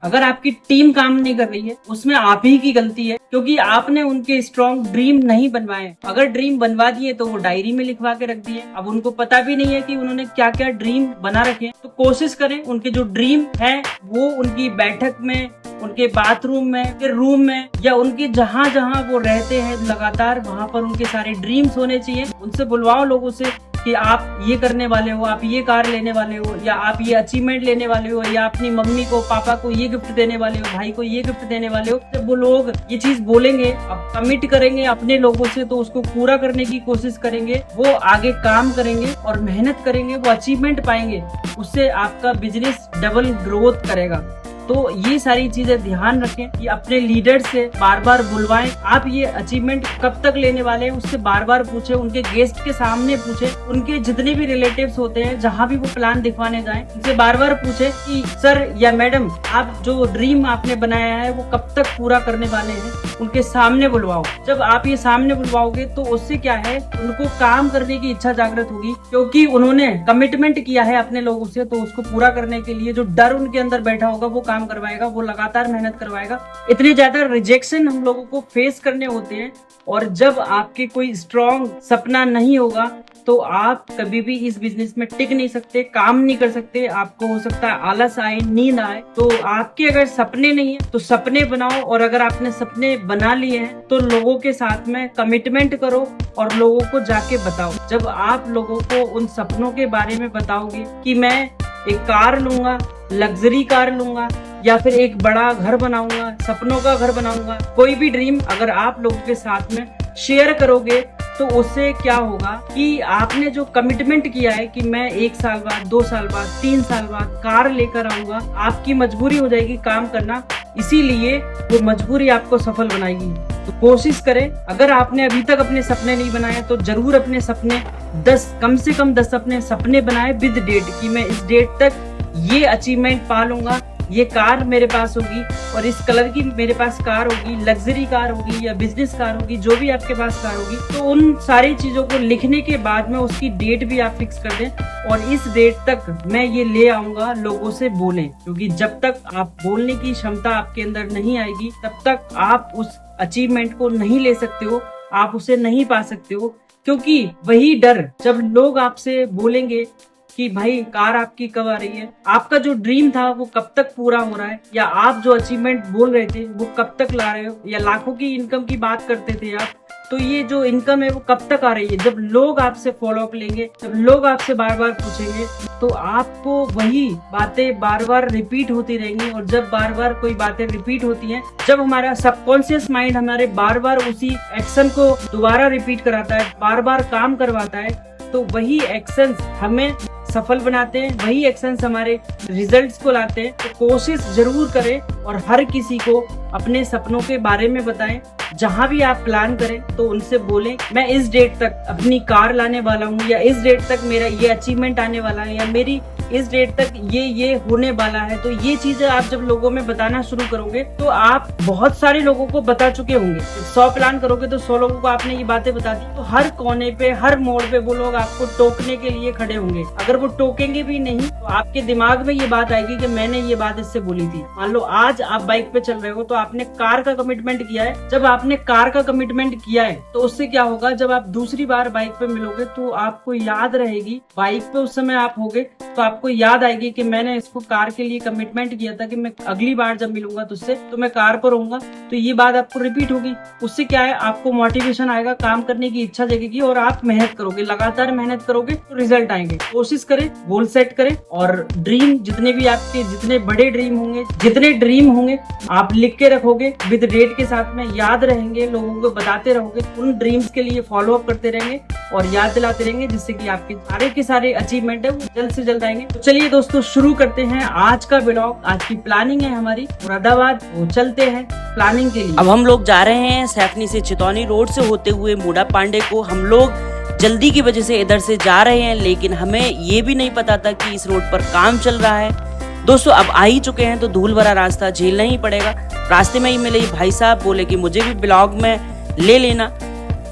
अगर आपकी टीम काम नहीं कर रही है उसमें आप ही की गलती है, क्योंकि आपने उनके स्ट्रॉन्ग ड्रीम नहीं बनवाए। अगर ड्रीम बनवा दिए तो वो डायरी में लिखवा के रख दिए, अब उनको पता भी नहीं है कि उन्होंने क्या क्या ड्रीम बना रखे हैं। तो कोशिश करें उनके जो ड्रीम है वो उनकी बैठक में, उनके बाथरूम में, फिर रूम में, या उनके जहाँ जहाँ वो रहते हैं लगातार वहाँ पर उनके सारे ड्रीम्स होने चाहिए। उनसे बुलवाओ लोगों से कि आप ये करने वाले हो, आप ये कार लेने वाले हो, या आप ये अचीवमेंट लेने वाले हो, या अपनी मम्मी को पापा को ये गिफ्ट देने वाले हो, भाई को ये गिफ्ट देने वाले हो। जब वो लोग ये चीज बोलेंगे, अब कमिट करेंगे अपने लोगों से, तो उसको पूरा करने की कोशिश करेंगे, वो आगे काम करेंगे और मेहनत करेंगे, वो अचीवमेंट पाएंगे, उससे आपका बिजनेस डबल ग्रोथ करेगा। तो ये सारी चीजें ध्यान रखें कि अपने लीडर से बार बार बुलवाएं। आप ये अचीवमेंट कब तक लेने वाले हैं उससे बार बार पूछे, उनके गेस्ट के सामने पूछे, उनके जितने भी रिलेटिव्स होते हैं जहाँ भी वो प्लान दिखवाने जाएं उनसे बार बार पूछे कि सर या मैडम आप जो ड्रीम आपने बनाया है वो कब तक पूरा करने वाले हैं। उनके सामने बुलवाओ। जब आप ये सामने बुलवाओगे तो उससे क्या है, उनको काम करने की इच्छा जागृत होगी, क्योंकि उन्होंने कमिटमेंट किया है अपने लोगों से। तो उसको पूरा करने के लिए जो डर उनके अंदर बैठा होगा वो काम करवाएगा, वो लगातार मेहनत करवाएगा। इतने ज्यादा रिजेक्शन हम लोगों को फेस करने होते हैं, और जब आपके कोई स्ट्रॉन्ग सपना नहीं होगा तो आप कभी भी इस बिजनेस में टिक नहीं सकते, काम नहीं कर सकते। आपको हो सकता है आलस आए, नींद आए। तो आपके अगर सपने नहीं है तो सपने बनाओ, और अगर आपने सपने बना लिए हैं तो लोगों के साथ में कमिटमेंट करो और लोगों को जाके बताओ। जब आप लोगों को उन सपनों के बारे में बताओगे कि मैं एक कार लूंगा, लग्जरी कार लूंगा, या फिर एक बड़ा घर बनाऊंगा, सपनों का घर बनाऊंगा, कोई भी ड्रीम अगर आप लोगों के साथ में शेयर करोगे तो उससे क्या होगा कि आपने जो कमिटमेंट किया है कि मैं 1 साल बाद, 2 साल बाद, 3 साल बाद कार लेकर आऊंगा, आपकी मजबूरी हो जाएगी काम करना। इसीलिए वो मजबूरी आपको सफल बनाएगी। तो कोशिश करें, अगर आपने अभी तक अपने सपने नहीं बनाए तो जरूर अपने सपने 10, कम से कम 10 अपने सपने बनाए विद डेट, कि मैं इस डेट तक ये अचीवमेंट पा लूंगा, ये कार मेरे पास होगी और इस कलर की मेरे पास कार होगी, लग्जरी कार होगी या बिजनेस कार होगी, जो भी आपके पास कार होगी। तो उन सारी चीजों को लिखने के बाद में उसकी डेट भी आप फिक्स कर दें, और इस डेट तक मैं ये ले आऊंगा, लोगों से बोलें। क्योंकि जब तक आप बोलने की क्षमता आपके अंदर नहीं आएगी तब तक आप उस अचीवमेंट को नहीं ले सकते हो, आप उसे नहीं पा सकते हो। क्योंकि वही डर, जब लोग आपसे बोलेंगे कि भाई कार आपकी कब आ रही है, आपका जो ड्रीम था वो कब तक पूरा हो रहा है, या आप जो अचीवमेंट बोल रहे थे वो कब तक ला रहे हो, या लाखों की इनकम की बात करते थे आप, तो ये जो इनकम है वो कब तक आ रही है। जब लोग आपसे फॉलो अप लेंगे, जब लोग आपसे बार बार पूछेंगे, तो आपको वही बातें बार बार रिपीट होती रहेंगी। और जब बार बार कोई बातें रिपीट होती हैं, जब हमारा सबकॉन्शियस माइंड हमारे बार बार उसी एक्शन को दोबारा रिपीट कराता है, बार बार काम करवाता है, तो वही एक्शंस हमें सफल बनाते हैं, वही एक्शंस हमारे रिजल्ट्स को लाते हैं। तो कोशिश जरूर करें और हर किसी को अपने सपनों के बारे में बताएं। जहां भी आप प्लान करें तो उनसे बोलें मैं इस डेट तक अपनी कार लाने वाला हूँ, या इस डेट तक मेरा ये अचीवमेंट आने वाला है, या मेरी इस डेट तक ये होने वाला है। तो ये चीजें आप जब लोगों में बताना शुरू करोगे तो आप बहुत सारे लोगों को बता चुके होंगे। 100 प्लान करोगे तो 100 लोगों को आपने ये बातें बता दी, तो हर कोने पे, हर मोड़ पे वो लोग आपको टोकने के लिए खड़े होंगे। अगर वो टोकेंगे भी नहीं तो आपके दिमाग में ये बात आएगी कि मैंने ये बात इससे बोली थी। मान लो आज आप बाइक पे चल रहे हो तो आपने कार का कमिटमेंट किया है। जब आपने कार का कमिटमेंट किया है तो उससे क्या होगा, जब आप दूसरी बार बाइक पे मिलोगे तो आपको याद रहेगी, बाइक पे उस समय आप होगे तो आपको याद आएगी कि मैंने इसको कार के लिए कमिटमेंट किया था कि मैं अगली बार जब मिलूंगा तुझसे तो मैं कार पर रहूंगा। तो ये बात आपको रिपीट होगी। उससे क्या है, आपको मोटिवेशन आएगा, काम करने की इच्छा जगेगी और आप मेहनत करोगे, लगातार मेहनत करोगे तो रिजल्ट आएंगे। कोशिश करें, गोल सेट करें, और ड्रीम जितने भी आपके, जितने बड़े ड्रीम होंगे, जितने ड्रीम होंगे आप लिख के रखोगे विद डेट के साथ में, याद रहेंगे, लोगों को बताते रहोगे, उन ड्रीम्स के लिए फॉलो अप करते रहेंगे और याद दिलाते रहेंगे, जिससे कि आपके सारे के सारे अचीवमेंट है वो जल्द से जल्द आएंगे। तो चलिए दोस्तों शुरू करते हैं आज का व्लॉग। आज की प्लानिंग है हमारी मुरादाबाद, वो चलते हैं प्लानिंग के लिए। अब हम लोग जा रहे हैं सैफनी से चितौनी रोड से होते हुए मूडा पांडे को। हम लोग जल्दी की वजह से इधर से जा रहे हैं, लेकिन हमें ये भी नहीं पता था कि इस रोड पर काम चल रहा है। दोस्तों अब आ ही चुके हैं तो धूल भरा रास्ता झेलना ही पड़ेगा। रास्ते में ही मिले भाई साहब, बोले कि मुझे भी ब्लॉग में ले लेना।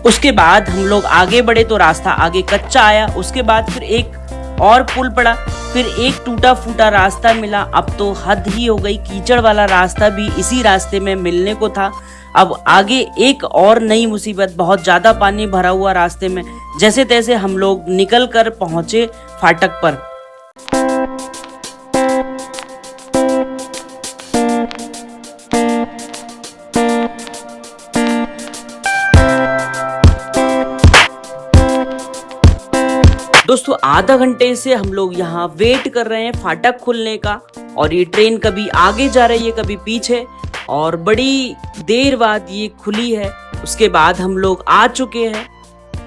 उसके बाद हम लोग आगे बढ़े तो रास्ता आगे कच्चा आया। उसके बाद फिर एक और पुल पड़ा, फिर एक टूटा फूटा रास्ता मिला। अब तो हद ही हो गई, कीचड़ वाला रास्ता भी इसी रास्ते में मिलने को था। अब आगे एक और नई मुसीबत, बहुत ज्यादा पानी भरा हुआ रास्ते में। जैसे तैसे हम लोग निकल कर पहुंचे फाटक पर। दोस्तों आधा घंटे से हम लोग यहाँ वेट कर रहे हैं फाटक खुलने का, और ये ट्रेन कभी आगे जा रही है कभी पीछे, और बड़ी देर बाद ये खुली है। उसके बाद हम लोग आ चुके हैं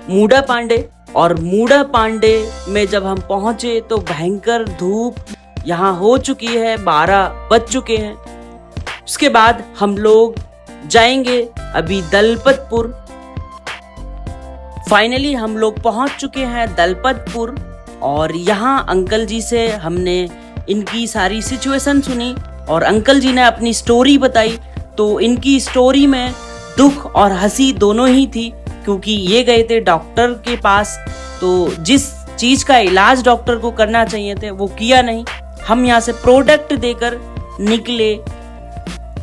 मूडा पांडे, और मूडा पांडे में जब हम पहुंचे तो भयंकर धूप यहाँ हो चुकी है, 12 बज चुके हैं। उसके बाद हम लोग जाएंगे अभी दलपतपुर। फाइनली हम लोग पहुंच चुके हैं दलपतपुर, और यहाँ अंकल जी से हमने इनकी सारी सिचुएशन सुनी, और अंकल जी ने अपनी स्टोरी बताई। तो इनकी स्टोरी में दुख और हंसी दोनों ही थी, क्योंकि ये गए थे डॉक्टर के पास, तो जिस चीज का इलाज डॉक्टर को करना चाहिए थे वो किया नहीं। हम यहाँ से प्रोडक्ट देकर निकले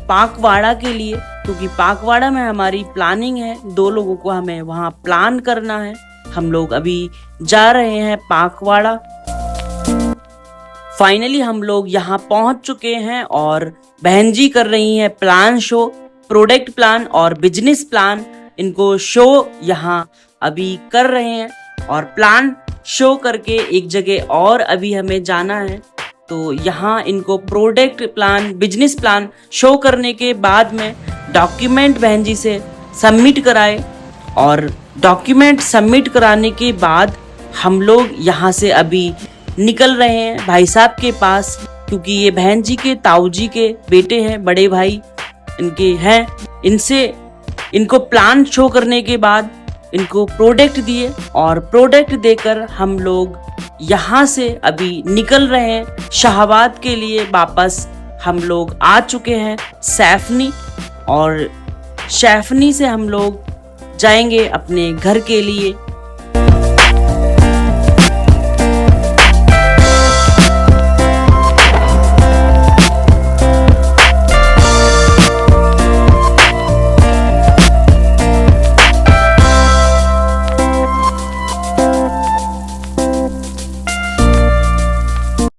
पाकवाड़ा के लिए, क्योंकि पाकवाड़ा में हमारी प्लानिंग है, 2 लोगों को हमें वहाँ प्लान करना है। हम लोग अभी जा रहे हैं पाकवाड़ा। फाइनली हम लोग यहाँ पहुंच चुके हैं, और बहन जी कर रही हैं प्लान शो, प्रोडक्ट प्लान और बिजनेस प्लान। इनको शो यहाँ अभी कर रहे हैं, और प्लान शो करके एक जगह और अभी हमें जाना है। तो यहाँ इनको product plan, business plan show करने के बाद में डॉक्यूमेंट बहन जी से सबमिट कराए, और डॉक्यूमेंट सबमिट कराने के बाद हम लोग यहाँ से अभी निकल रहे हैं भाई साहब के पास, क्योंकि ये बहन जी के ताऊ जी के बेटे हैं, बड़े भाई इनके हैं। इनको प्लान शो करने के बाद इनको प्रोडक्ट दिए, और प्रोडक्ट देकर हम लोग यहाँ से अभी निकल रहे हैं शाहबाद के लिए वापस। हम लोग आ चुके हैं सैफनी, और सैफनी से हम लोग जाएंगे अपने घर के लिए।